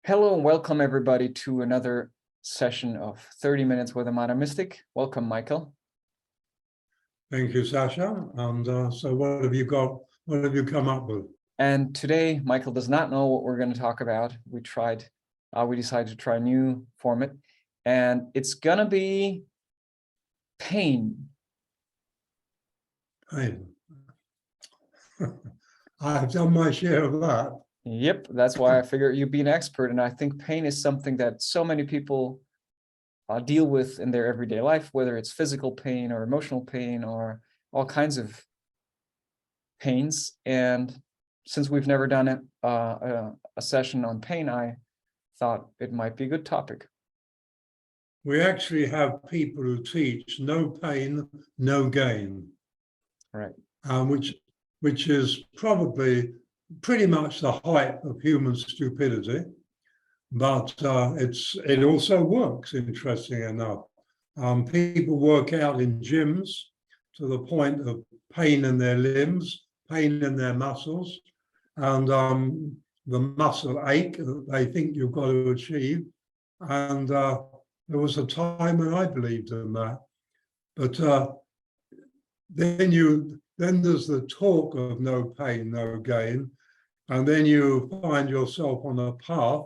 Hello and welcome everybody to another session of 30 Minutes with a Modern Mystic. Welcome, Michael. Thank you, Sascha. And so what have you got? What have you come up with? And today, Michael does not know what we're going to talk about. We decided to try a new format, and it's going to be pain. Pain. I've done my share of that. Yep, that's why I figured you'd be an expert. And I think pain is something that so many people deal with in their everyday life, whether it's physical pain or emotional pain or all kinds of pains. And since we've never done a session on pain, I thought it might be a good topic. We actually have people who teach no pain, no gain. Right. Which is probably pretty much the height of human stupidity, but it also works, interesting enough. People work out in gyms to the point of pain in their limbs, pain in their muscles, and the muscle ache that they think you've got to achieve. And there was a time when I believed in that. But then there's the talk of no pain, no gain. And then you find yourself on a path.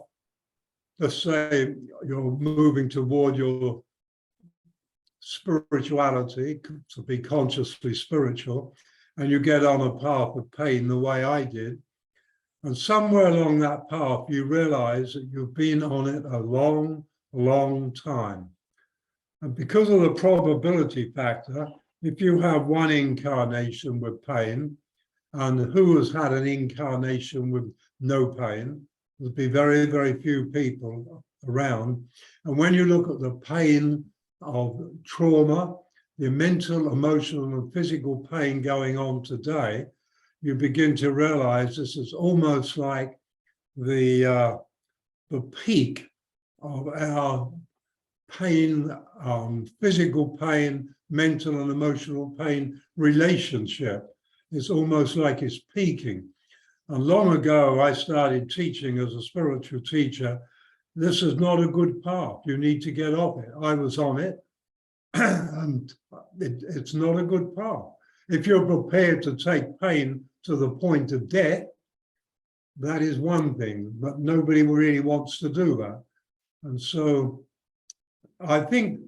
Let's say you're moving toward your spirituality, to be consciously spiritual, and you get on a path of pain the way I did. And somewhere along that path, you realize that you've been on it a long, long time. And because of the probability factor, if you have one incarnation with pain, and who has had an incarnation with no pain, there'll be very, very few people around. And when you look at the pain of trauma, the mental, emotional, and physical pain going on today, you begin to realize this is almost like the peak of our pain, physical pain, mental and emotional pain relationship. It's almost like it's peaking. And long ago, I started teaching as a spiritual teacher. This is not a good path. You need to get off it. I was on it, and it's not a good path. If you're prepared to take pain to the point of death, that is one thing, but nobody really wants to do that. And so I think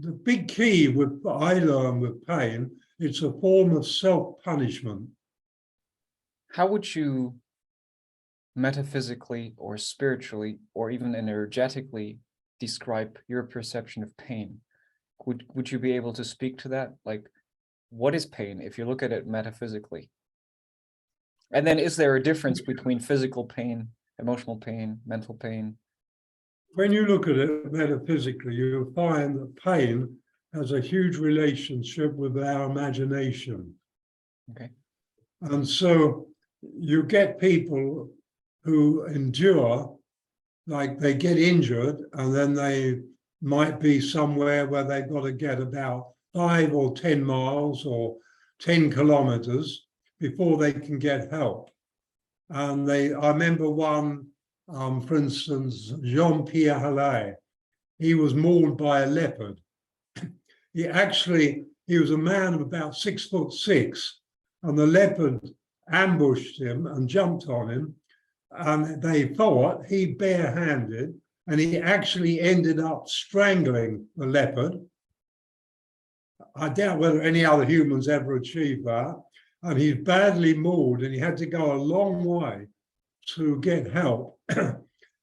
the big key with I learned with pain, it's a form of self-punishment. How would you metaphysically or spiritually or even energetically describe your perception of pain? Would you be able to speak to that? Like, what is pain if you look at it metaphysically? And then is there a difference between physical pain, emotional pain, mental pain? When you look at it metaphysically, you'll find that pain has a huge relationship with our imagination. Okay. And so you get people who endure, like they get injured, and then they might be somewhere where they've got to get about 5 or 10 miles or 10 kilometers before they can get help. And I remember one, for instance, Jean-Pierre Hallet. He was mauled by a leopard. He was a man of about 6'6", and the leopard ambushed him and jumped on him, and they fought. He barehanded, and he actually ended up strangling the leopard. I doubt whether any other humans ever achieved that. And he's badly mauled, and he had to go a long way to get help.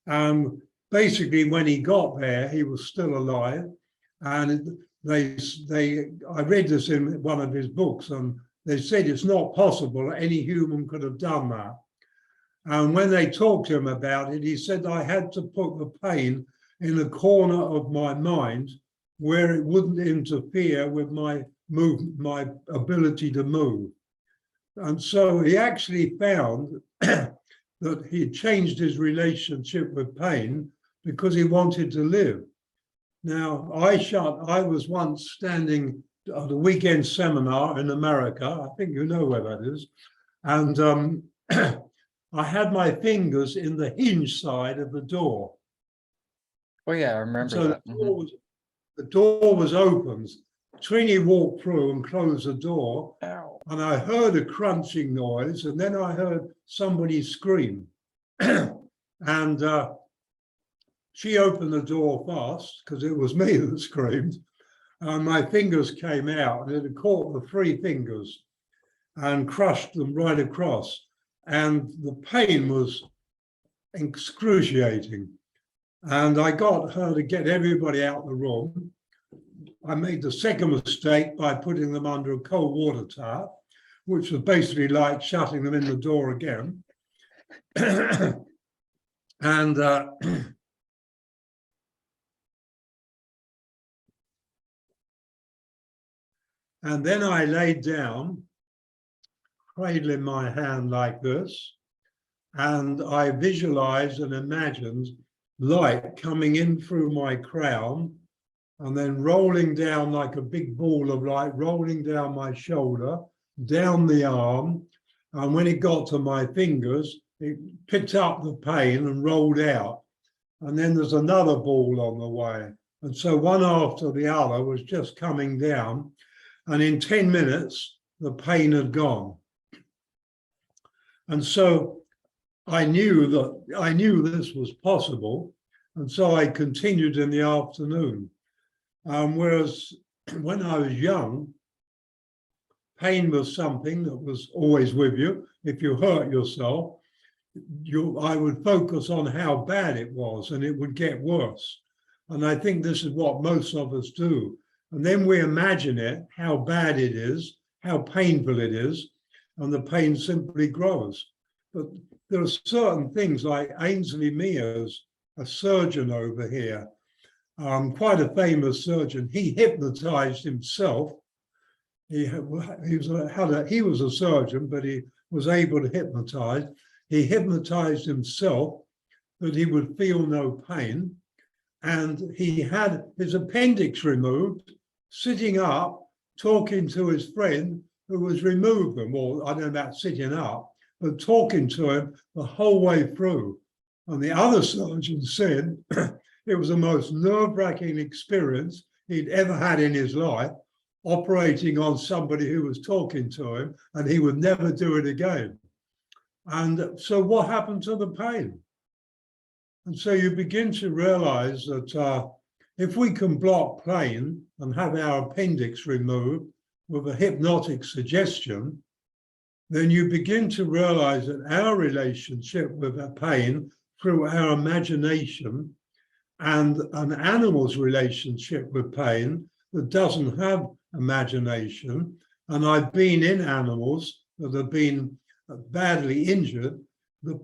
And basically, when he got there, he was still alive. And I read this in one of his books, and they said it's not possible any human could have done that. And when they talked to him about it, he said, I had to put the pain in a corner of my mind where it wouldn't interfere with my ability to move. And so he actually found that he changed his relationship with pain because he wanted to live. Now, I was once standing at a weekend seminar in America. I think you know where that is. And I had my fingers in the hinge side of the door. Oh yeah, I And remember so that. the door was open. Trini walked through and closed the door, Ow. and I heard a crunching noise, and then I heard somebody scream. And she opened the door fast because it was me that screamed. And my fingers came out, and it had caught the 3 fingers and crushed them right across. And the pain was excruciating. And I got her to get everybody out of the room. I made the second mistake by putting them under a cold water tap, which was basically like shutting them in the door again. And and then I laid down, cradling my hand like this, and I visualized and imagined light coming in through my crown and then rolling down like a big ball of light, rolling down my shoulder, down the arm. And when it got to my fingers, it picked up the pain and rolled out. And then there's another ball on the way. And so one after the other was just coming down. And in 10 minutes, the pain had gone. And so I knew this was possible. And so I continued in the afternoon. Whereas when I was young, pain was something that was always with you. If you hurt yourself, I would focus on how bad it was, and it would get worse. And I think this is what most of us do. And then we imagine it, how bad it is, how painful it is, and the pain simply grows. But there are certain things like Ainsley Mears, a surgeon over here, quite a famous surgeon. He hypnotized himself. He was a surgeon, but he was able to hypnotize. He hypnotized himself that he would feel no pain. And he had his appendix removed, sitting up, talking to his friend who was removed them, or I don't know about sitting up, but talking to him the whole way through. And the other surgeon said it was the most nerve-wracking experience he'd ever had in his life, operating on somebody who was talking to him, and he would never do it again. And so what happened to the pain? And so you begin to realize that if we can block pain and have our appendix removed with a hypnotic suggestion, then you begin to realize that our relationship with the pain through our imagination and an animal's relationship with pain that doesn't have imagination. And I've been in animals that have been badly injured. The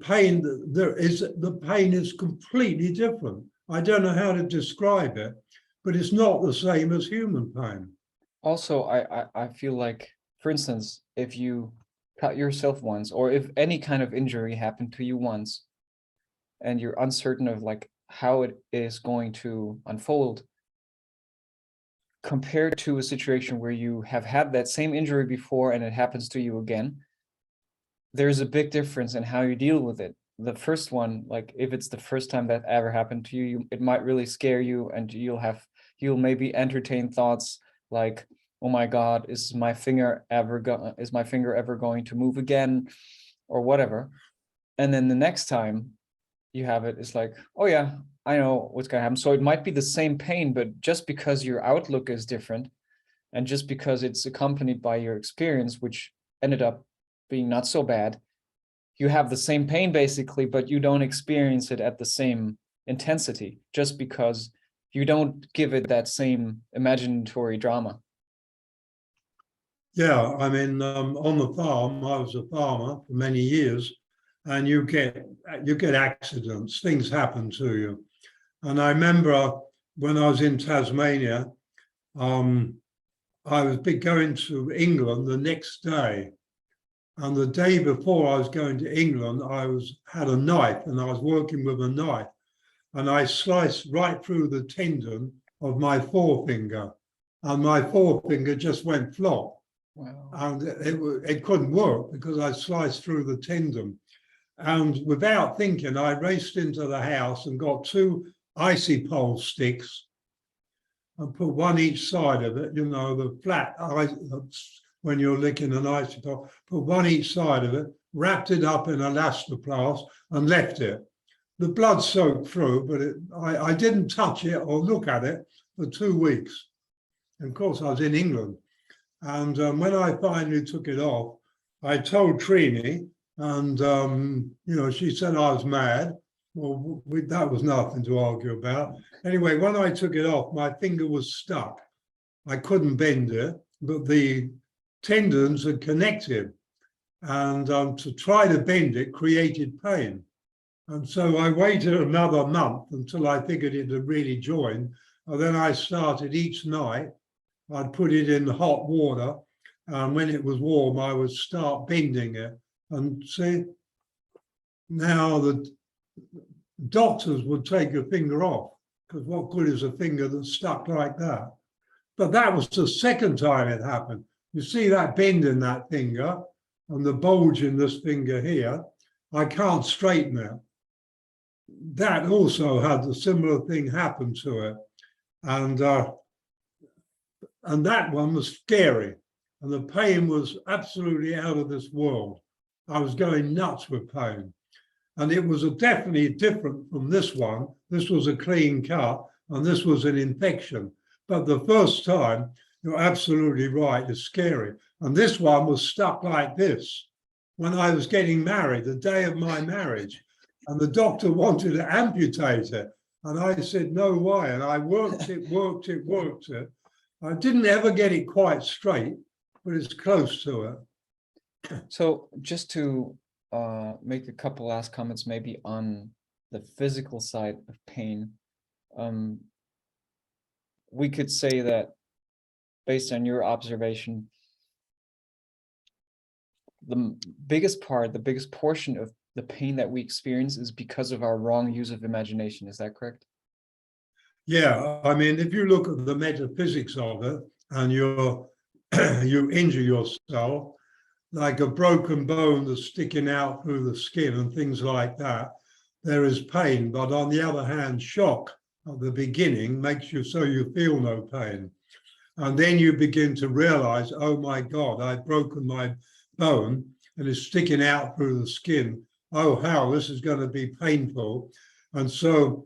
pain is completely different. I don't know how to describe it, but it's not the same as human pain. Also, I feel like, for instance, if you cut yourself once, or if any kind of injury happened to you once, and you're uncertain of like how it is going to unfold, compared to a situation where you have had that same injury before and it happens to you again, there's a big difference in how you deal with it. The first one, like if it's the first time that ever happened to you, it might really scare you, and you'll maybe entertain thoughts like, oh my God, is my finger ever going to move again, or whatever. And then the next time you have it, it's like, oh yeah, I know what's gonna happen. So it might be the same pain, but just because your outlook is different, and just because it's accompanied by your experience, which ended up being not so bad, you have the same pain basically, but you don't experience it at the same intensity, just because you don't give it that same imaginatory drama. Yeah, I mean, on the farm, I was a farmer for many years, and you get accidents, things happen to you. And I remember when I was in Tasmania, I was going to England the next day. And the day before I was going to England, had a knife, and I was working with a knife, and I sliced right through the tendon of my forefinger, and my forefinger just went flop. Wow. And it couldn't work because I sliced through the tendon. And without thinking, I raced into the house and got two icy pole sticks and put one each side of it, you know, the flat ice, when you're licking an icy pole, put one each side of it, wrapped it up in elastoplast and left it. The blood soaked through, but I didn't touch it or look at it for 2 weeks. And of course, I was in England. And when I finally took it off, I told Trini, and you know, she said I was mad. Well, that was nothing to argue about. Anyway, when I took it off, my finger was stuck. I couldn't bend it, but the tendons had connected. And to try to bend it created pain. And so I waited another month until I figured it had really joined. And then I started each night, I'd put it in hot water. And when it was warm, I would start bending it. And see, now the doctors would take your finger off, because what good is a finger that's stuck like that? But that was the second time it happened. You see that bend in that finger and the bulge in this finger here, I can't straighten it. That also had a similar thing happen to it. And that one was scary. And the pain was absolutely out of this world. I was going nuts with pain. And it was definitely different from this one. This was a clean cut, and this was an infection. But the first time, you're absolutely right, it's scary. And this one was stuck like this when I was getting married, the day of my marriage. And the doctor wanted to amputate it. And I said, no way. And I worked it. I didn't ever get it quite straight, but it's close to it. So just to make a couple last comments maybe on the physical side of pain, we could say that based on your observation, the biggest portion of the pain that we experience is because of our wrong use of imagination. Is that correct? Yeah, I mean, if you look at the metaphysics of it and you injure yourself, like a broken bone that's sticking out through the skin and things like that, there is pain. But on the other hand, shock at the beginning makes you so you feel no pain. And then you begin to realize, oh my God, I've broken my bone and it's sticking out through the skin. Oh, how this is going to be painful. And so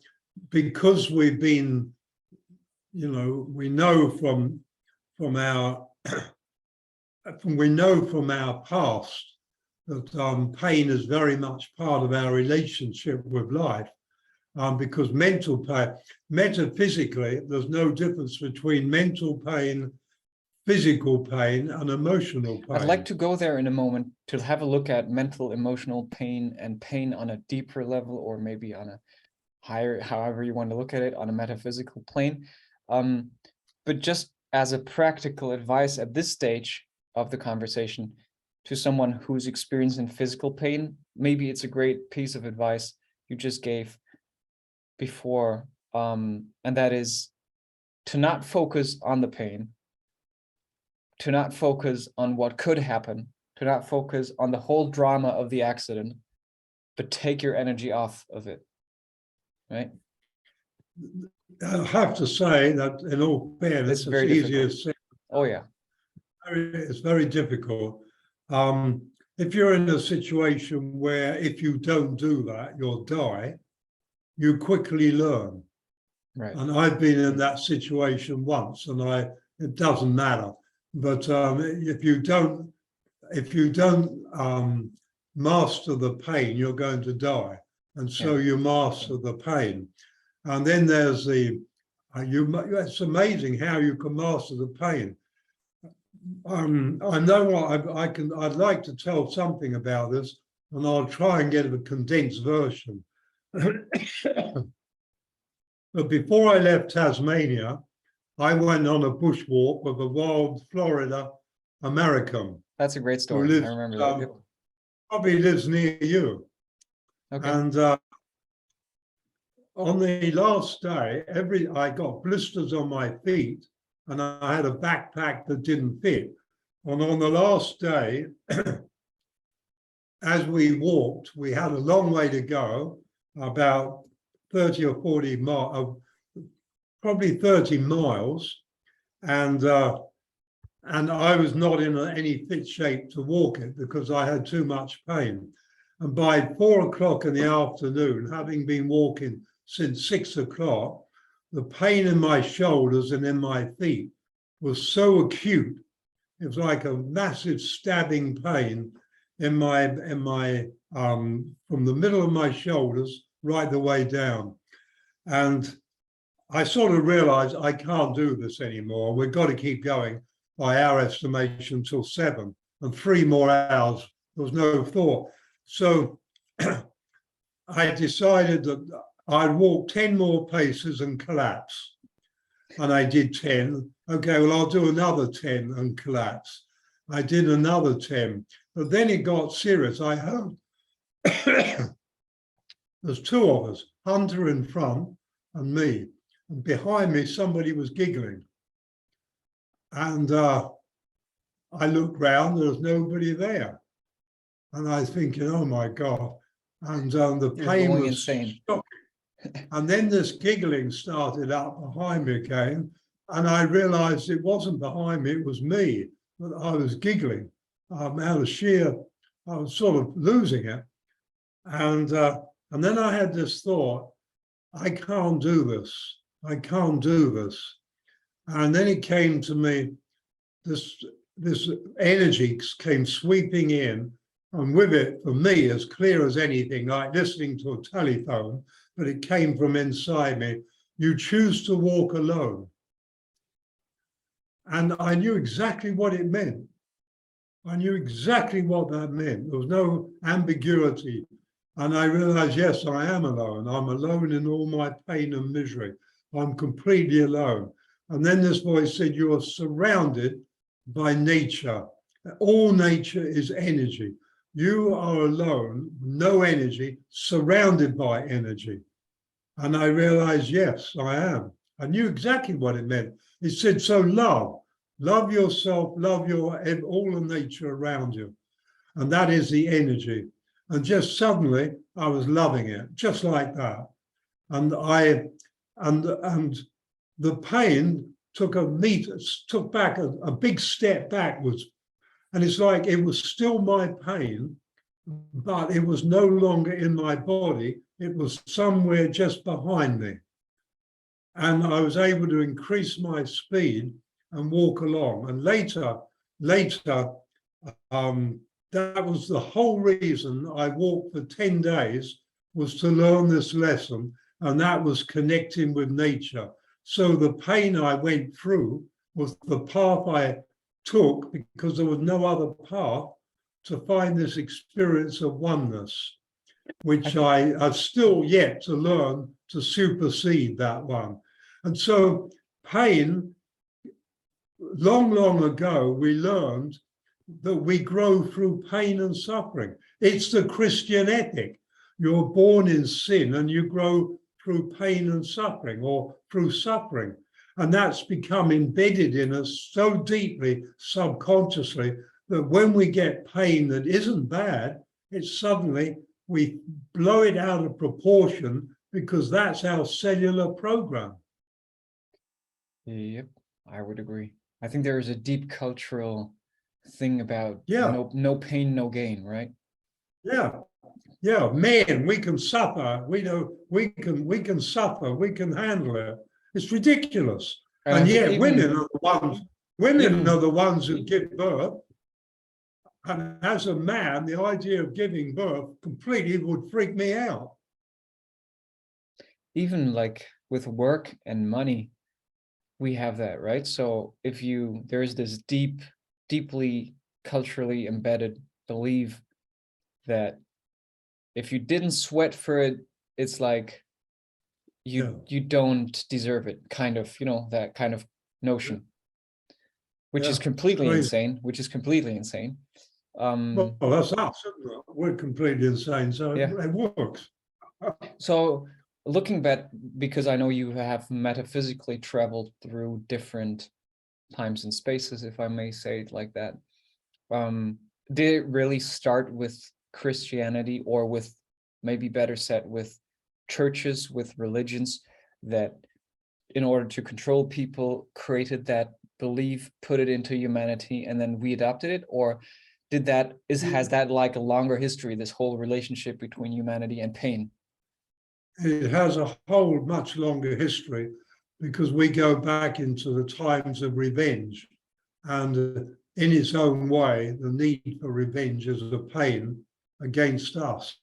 because we've been, you know, we know from our past that pain is very much part of our relationship with life, because mental pain, metaphysically, there's no difference between mental pain, physical pain, and emotional pain. I'd like to go there in a moment to have a look at mental, emotional pain and pain on a deeper level, or maybe on a higher, however you want to look at it, on a metaphysical plane. But just as a practical advice at this stage of the conversation to someone who's experiencing physical pain, maybe it's a great piece of advice you just gave before, and that is to not focus on the pain, to not focus on what could happen, to not focus on the whole drama of the accident, but take your energy off of it, right? I have to say that in all fairness, it's easier said. Oh yeah. It's very difficult. If you're in a situation where if you don't do that, you'll die, you quickly learn. Right. And I've been in that situation once, and it doesn't matter. But if you don't master the pain, you're going to die. And so you master the pain. And then there's it's amazing how you can master the pain. I know what I'd like to tell something about this, and I'll try and get a condensed version. But before I left Tasmania, I went on a bushwalk with a wild Florida American. That's a great story. I remember that. Probably lives near you. Okay. And on the last day, I got blisters on my feet, and I had a backpack that didn't fit. And on the last day, as we walked, we had a long way to go, about 30 or 40 miles, probably 30 miles. And I was not in any fit shape to walk it because I had too much pain. And by 4 o'clock in the afternoon, having been walking since 6 o'clock, the pain in my shoulders and in my feet was so acute. It was like a massive stabbing pain in my from the middle of my shoulders right the way down. And I sort of realized I can't do this anymore. We've got to keep going by our estimation till 7, and 3 more hours. There was no thought. So I decided that I'd walk 10 more paces and collapse. And I did 10. Okay, well, I'll do another 10 and collapse. I did another 10. But then it got serious. I heard there's 2 of us, Hunter in front and me. And behind me, somebody was giggling. And I looked round, there was nobody there. And I was thinking, oh my God. And the pain was insane. shocking. And then this giggling started up behind me again. And I realized it wasn't behind me, it was me, that I was giggling out of sheer, I was sort of losing it. And then I had this thought, I can't do this. I can't do this. And then it came to me, this energy came sweeping in, and with it, for me, as clear as anything, like listening to a telephone, but it came from inside me, you choose to walk alone. And I knew exactly what it meant. I knew exactly what that meant. There was no ambiguity. And I realized, yes, I am alone. I'm alone in all my pain and misery. I'm completely alone. And then this voice said, you are surrounded by nature. All nature is energy. You are alone, no energy, surrounded by energy. And I realized, yes, I am. I knew exactly what it meant. It said, so love yourself, love all the nature around you. And that is the energy. And just suddenly I was loving it, just like that. And the pain took back a big step backwards. And it's like it was still my pain, but it was no longer in my body. It was somewhere just behind me. And I was able to increase my speed and walk along. And later, that was the whole reason I walked for 10 days, was to learn this lesson, and that was connecting with nature. So the pain I went through was the path I took, because there was no other path, to find this experience of oneness, which I have still yet to learn to supersede that one. And so pain, long ago, we learned that we grow through pain and suffering. It's the Christian ethic. You're born in sin and you grow through pain and suffering, or through suffering. And that's become embedded in us so deeply, subconsciously, that when we get pain that isn't bad, it's suddenly we blow it out of proportion, because that's our cellular program. Yep, I would agree. I think there is a deep cultural thing about no pain, no gain, right? Yeah, man, we can suffer. We know we can suffer. We can handle it. It's ridiculous. And yet, women are the ones who give birth. And as a man, the idea of giving birth completely would freak me out. Even like with work and money, we have that, right? So if there's this deeply culturally embedded belief that if you didn't sweat for it, it's like you don't deserve it, kind of, that kind of notion, which is completely insane, Well, that's us, isn't it? We're completely insane, so it works. So looking back, because I know you have metaphysically traveled through different times and spaces, if I may say it like that, did it really start with Christianity, or with, maybe better said, with churches, with religions that, in order to control people, created that belief, put it into humanity, and then we adopted it? Or has that like a longer history, this whole relationship between humanity and pain? It has a whole much longer history, because we go back into the times of revenge, and in its own way, the need for revenge is a pain against us.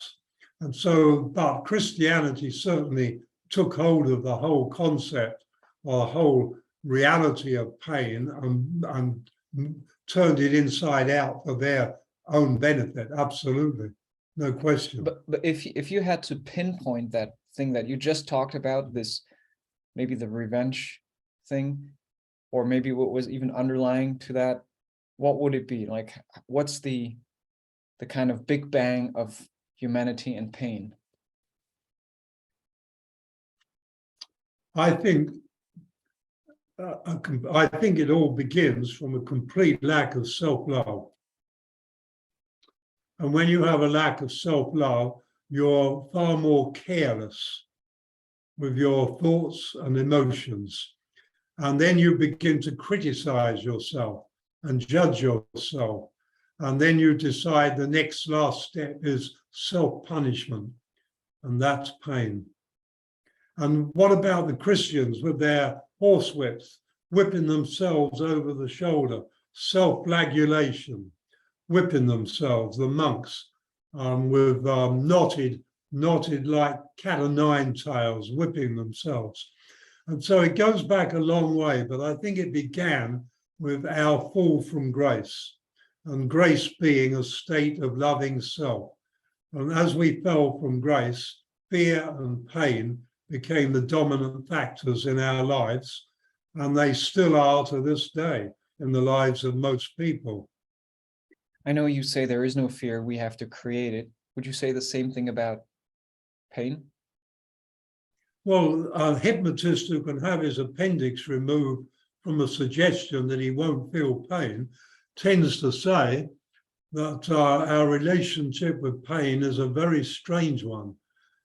And so, but Christianity certainly took hold of the whole concept or the whole reality of pain, and turned it inside out for their own benefit. Absolutely, no question. But if you had to pinpoint that thing that you just talked about, this, maybe the revenge thing, or maybe what was even underlying to that, what would it be? Like, what's the kind of big bang of humanity and pain? I think it all begins from a complete lack of self-love. And when you have a lack of self-love, you're far more careless with your thoughts and emotions. And then you begin to criticize yourself and judge yourself. And then you decide the next last step is self-punishment, and that's pain. And what about the Christians with their horsewhips, whipping themselves over the shoulder, self-flagellation, whipping themselves, the monks with knotted like cat o' nine tails, whipping themselves. And so it goes back a long way, but I think it began with our fall from grace, and grace being a state of loving self. And as we fell from grace, fear and pain became the dominant factors in our lives, and they still are to this day in the lives of most people. I know you say there is no fear, we have to create it. Would you say the same thing about pain? Well, a hypnotist who can have his appendix removed from a suggestion that he won't feel pain tends to say that our relationship with pain is a very strange one.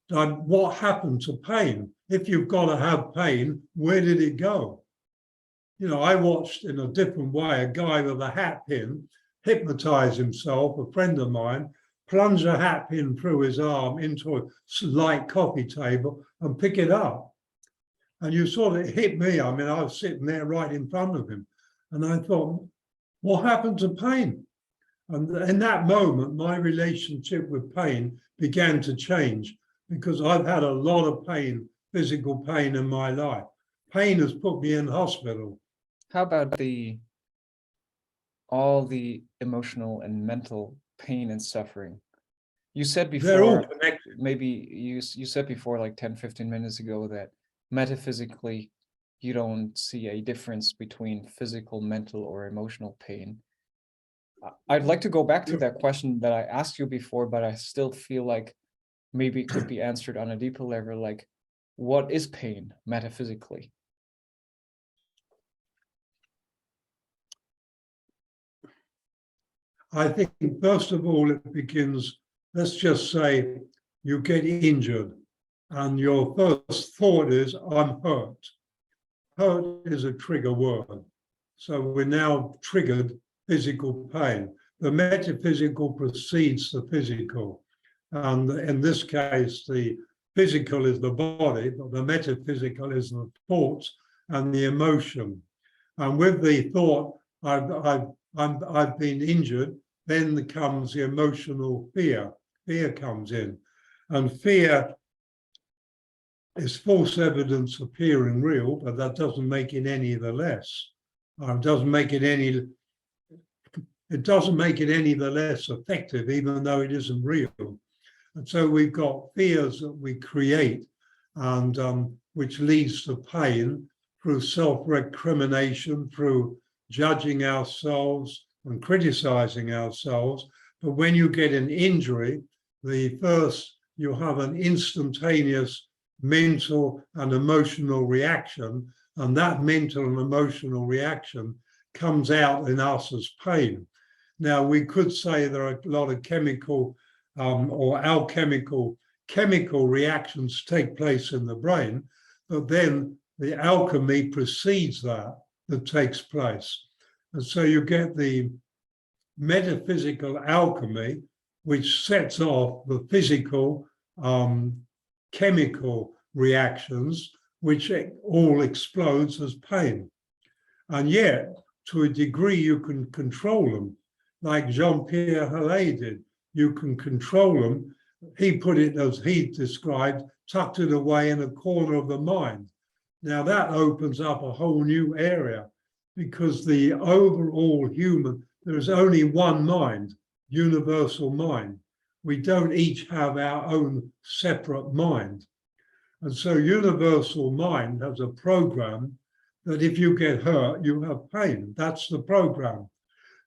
What happened to pain? If you've got to have pain, where did it go? You know, I watched in a different way a guy with a hat pin hypnotize himself, a friend of mine, plunge a hat pin through his arm into a light coffee table and pick it up. And you sort of hit me. I mean, I was sitting there right in front of him. And I thought, what happened to pain? And in that moment, my relationship with pain began to change, because I've had a lot of pain, physical pain in my life. Pain has put me in hospital. How about all the emotional and mental pain and suffering? You said They're all before, connected. maybe you said before, like 10-15 minutes ago, that metaphysically you don't see a difference between physical, mental, or emotional pain. I'd like to go back to that question that I asked you before, but I still feel like maybe it could be answered on a deeper level. Like, what is pain metaphysically? I think, first of all, it begins, let's just say you get injured and your first thought is, I'm hurt. Hurt is a trigger word. So we're now triggered physical pain. The metaphysical precedes the physical. And in this case, the physical is the body, but the metaphysical is the thoughts and the emotion. And with the thought, I've been injured, then comes the emotional fear. Fear comes in. And fear is false evidence appearing real, but that doesn't make it any the less. It doesn't make it any the less effective, even though it isn't real. And so we've got fears that we create, and which leads to pain through self-recrimination, through judging ourselves and criticizing ourselves. But when you get an injury, you have an instantaneous mental and emotional reaction, and that mental and emotional reaction comes out in us as pain. Now, we could say there are a lot of chemical or chemical reactions take place in the brain, but then the alchemy precedes that takes place. And so you get the metaphysical alchemy, which sets off the physical chemical reactions, which all explodes as pain. And yet, to a degree, you can control them, like Jean-Pierre Hallet did. You can control them. He put it, as he described, tucked it away in a corner of the mind. Now that opens up a whole new area, because the overall human, there is only one mind, universal mind. We don't each have our own separate mind. And so universal mind has a program that if you get hurt, you have pain. That's the program.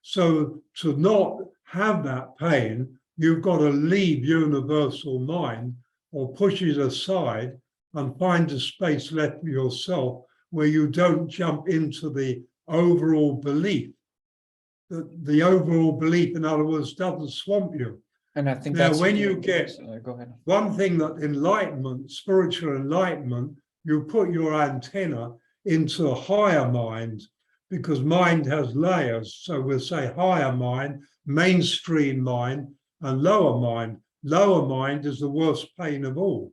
So to not have that pain, you've got to leave universal mind or push it aside and find a space left for yourself where you don't jump into the overall belief. The overall belief, in other words, doesn't swamp you. And I think now, that's when you get go ahead. One thing that enlightenment, spiritual enlightenment, you put your antenna into a higher mind, because mind has layers. So we'll say higher mind, mainstream mind, and lower mind. Lower mind is the worst pain of all.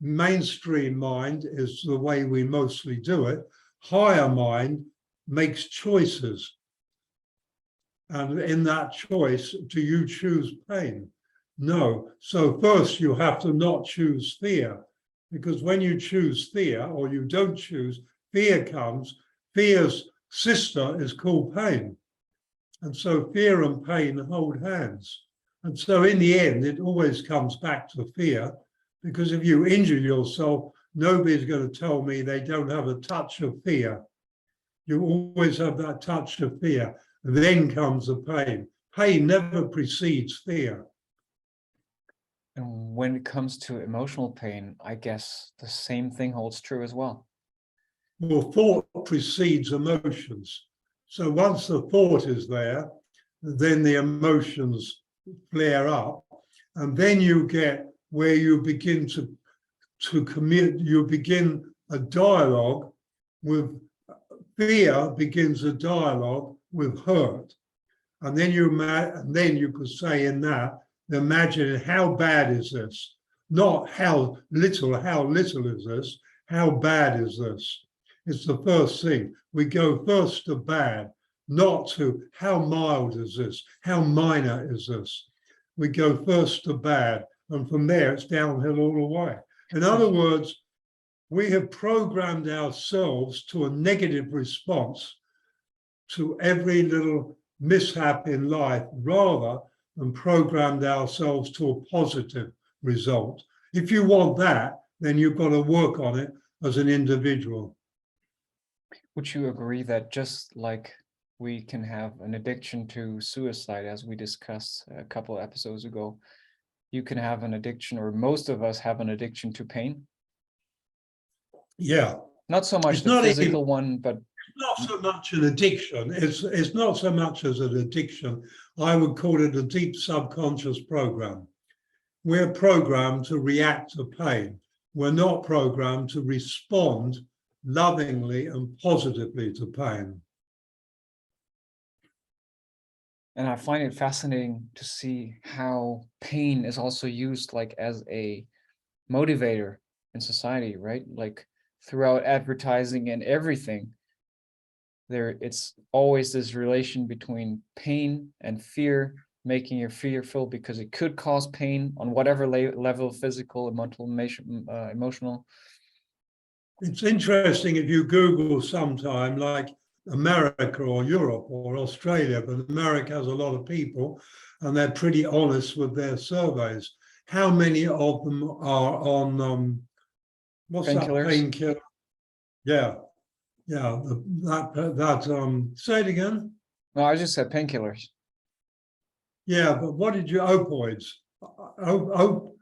Mainstream mind is the way we mostly do it. Higher mind makes choices. And in that choice, do you choose pain? No. So first you have to not choose fear, because when you choose fear, or you don't choose, fear comes. Fear's sister is called pain. And so fear and pain hold hands. And so in the end, it always comes back to fear, because if you injure yourself, nobody's going to tell me they don't have a touch of fear. You always have that touch of fear. Then comes the pain. Pain never precedes fear. And when it comes to emotional pain, I guess the same thing holds true as well. Well, thought precedes emotions. So once the thought is there, then the emotions flare up. And then you get where you begin to commit, you begin a dialogue with fear, begins a dialogue with hurt. And then you could say in that, imagine how bad is this? Not how little is this? How bad is this? It's the first thing. We go first to bad, not to how mild is this? How minor is this? We go first to bad, and from there it's downhill all the way. In other words, we have programmed ourselves to a negative response to every little mishap in life, rather than programmed ourselves to a positive result. If you want that, then you've got to work on it as an individual. Would you agree that just like we can have an addiction to suicide, as we discussed a couple of episodes ago, you can have an addiction, or most of us have an addiction to pain? Yeah. Not so much the physical one, but not so much an addiction. It's not so much as an addiction. I would call it a deep subconscious program. We're programmed to react to pain. We're not programmed to respond lovingly and positively to pain. And I find it fascinating to see how pain is also used like as a motivator in society, right? Like throughout advertising and everything, it's always this relation between pain and fear, making you fearful because it could cause pain on whatever level, physical, mental, emotional. It's interesting if you Google sometime, like America or Europe or Australia, but America has a lot of people and they're pretty honest with their surveys. How many of them are on, what's that painkiller? Yeah. Yeah, say it again. No, I just said painkillers. Yeah, but what did you, opioids?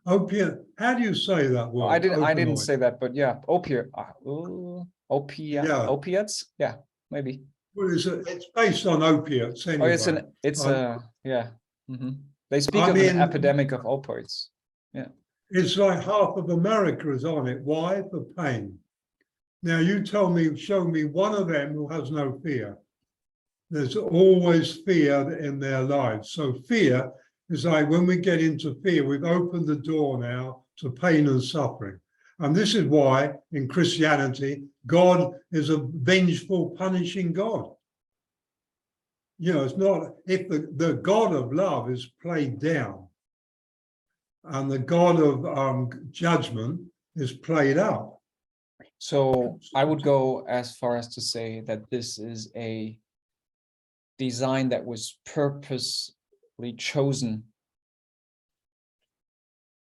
Opiate, how do you say that word? I didn't say that, but yeah, opiates? Yeah, maybe. Well, it's based on opiates anyway. Oh, yeah. Mm-hmm. They speak I of an mean, epidemic of opioids. Yeah. it's like half of America is on it. Why? For pain. Now you show me one of them who has no fear. There's always fear in their lives. So fear is like when we get into fear, we've opened the door now to pain and suffering. And this is why in Christianity, God is a vengeful, punishing God. You know, it's not, if the God of love is played down and the God of judgment is played up. So I would go as far as to say that this is a design that was purposely chosen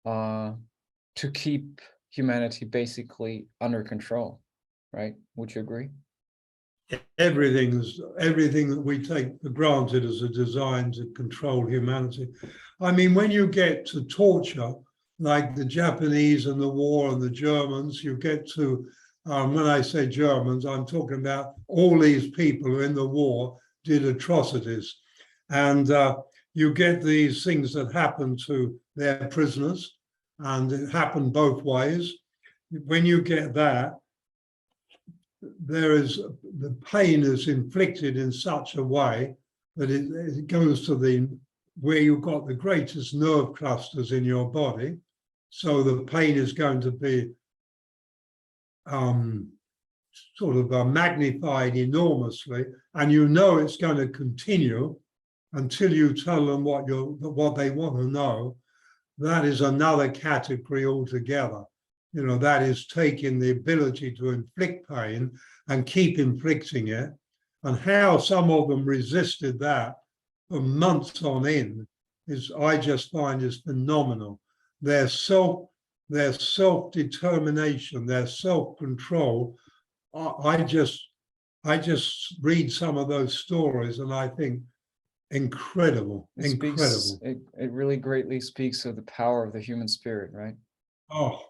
to keep humanity basically under control, right? Would you agree? Everything that we take for granted as a design to control humanity. I mean, when you get to torture, like the Japanese and the war and the Germans, you get to, when I say Germans, I'm talking about all these people who in the war did atrocities. And you get these things that happen to their prisoners, and it happened both ways. When you get that, the pain is inflicted in such a way that it goes to where you've got the greatest nerve clusters in your body. So the pain is going to be sort of magnified enormously, and you know it's going to continue until you tell them what they want to know. That is another category altogether. You know, that is taking the ability to inflict pain and keep inflicting it. And how some of them resisted that for months on end I just find is phenomenal. Their self-determination, their self-control. I just read some of those stories and I think incredible, incredible. It really greatly speaks of the power of the human spirit, right? Oh,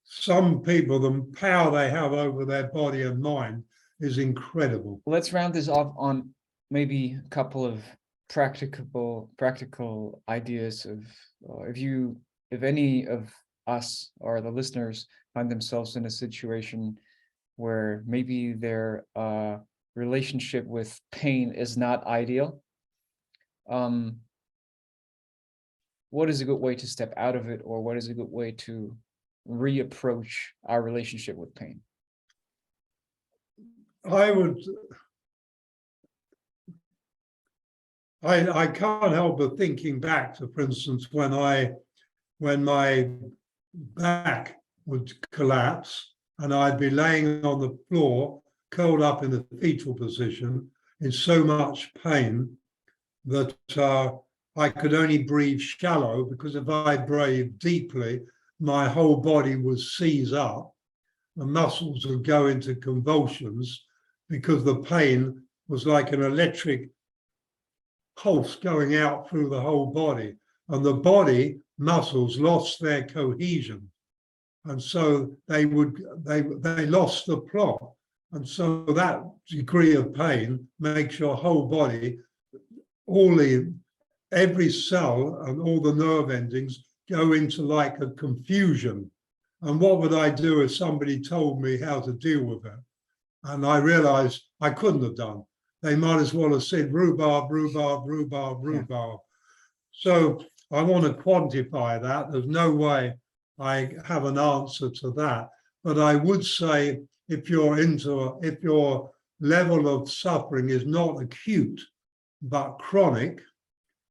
some people, the power they have over their body and mind is incredible. Let's round this off on maybe a couple of practical ideas of if any of us or the listeners find themselves in a situation where maybe their relationship with pain is not ideal. What is a good way to step out of it, or what is a good way to reapproach our relationship with pain? I can't help but thinking back to, for instance, when my back would collapse and I'd be laying on the floor, curled up in the fetal position in so much pain that I could only breathe shallow, because if I breathed deeply, my whole body would seize up. The muscles would go into convulsions because the pain was like an electric pulse going out through the whole body, and the body muscles lost their cohesion, and so they lost the plot, and so that degree of pain makes your whole body, every cell and all the nerve endings go into like a confusion. And what would I do if somebody told me how to deal with it? And I realized I couldn't have done. They might as well have said rhubarb, rhubarb, rhubarb, rhubarb. Yeah. So I want to quantify that. There's no way I have an answer to that. But I would say if your level of suffering is not acute, but chronic,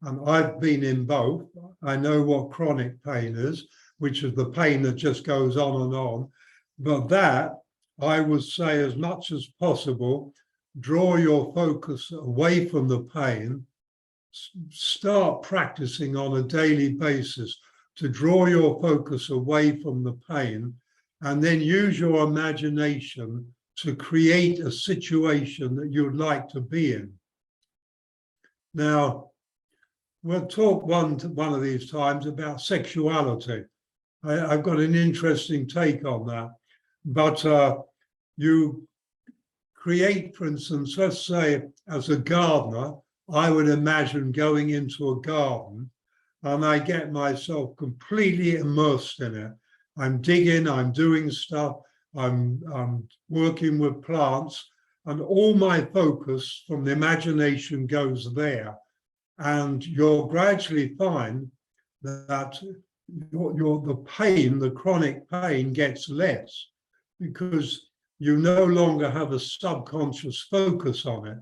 and I've been in both, I know what chronic pain is, which is the pain that just goes on and on. But that, I would say, as much as possible, draw your focus away from the pain, start practicing on a daily basis to draw your focus away from the pain, and then use your imagination to create a situation that you'd like to be in. Now, we'll talk one of these times about sexuality. I've got an interesting take on that. But you create, for instance, let's say as a gardener, I would imagine going into a garden and I get myself completely immersed in it. I'm digging, I'm doing stuff, I'm working with plants, and all my focus from the imagination goes there. And you'll gradually find that the pain, the chronic pain gets less, because you no longer have a subconscious focus on it.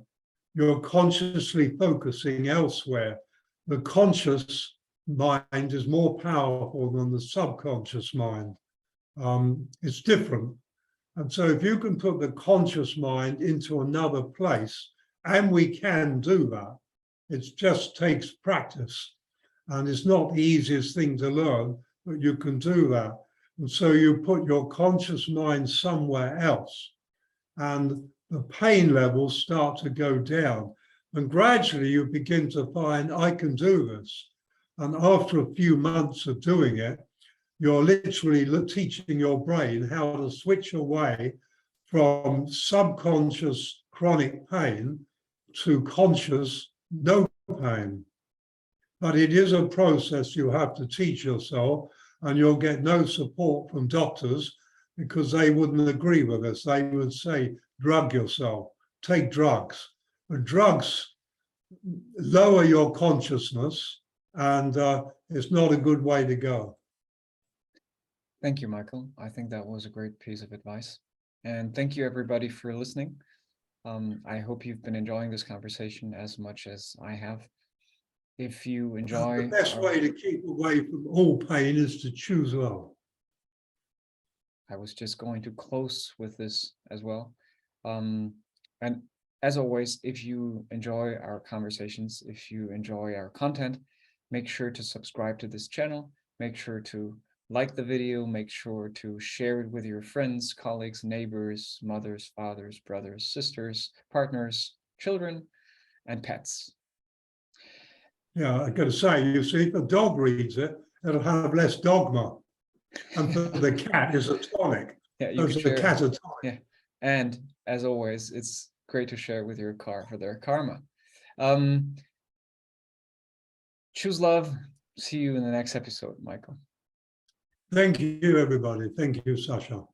You're consciously focusing elsewhere. The conscious mind is more powerful than the subconscious mind. It's different. And so if you can put the conscious mind into another place, and we can do that, it just takes practice. And it's not the easiest thing to learn, but you can do that. And so you put your conscious mind somewhere else, and the pain levels start to go down. And gradually you begin to find, I can do this. And after a few months of doing it, you're literally teaching your brain how to switch away from subconscious chronic pain to conscious no pain. But it is a process you have to teach yourself, and you'll get no support from doctors, because they wouldn't agree with this. They would say, drug yourself, take drugs. But drugs lower your consciousness, and it's not a good way to go. Thank you, Michael. I think that was a great piece of advice. And thank you, everybody, for listening. I hope you've been enjoying this conversation as much as I have. If you enjoy... The best way to keep away from all pain is to choose love. I was just going to close with this as well. And as always, if you enjoy our conversations, if you enjoy our content, make sure to subscribe to this channel. Make sure to like the video, make sure to share it with your friends, colleagues, neighbors, mothers, fathers, brothers, sisters, partners, children, and pets. Yeah, I got to say, you see, if a dog reads it, it'll have less dogma. And for the cat is a tonic. Yeah, you can share. The cat a tonic. Yeah, and as always, it's great to share with your car for their karma. Choose love. See you in the next episode, Michael. Thank you, everybody. Thank you, Sascha.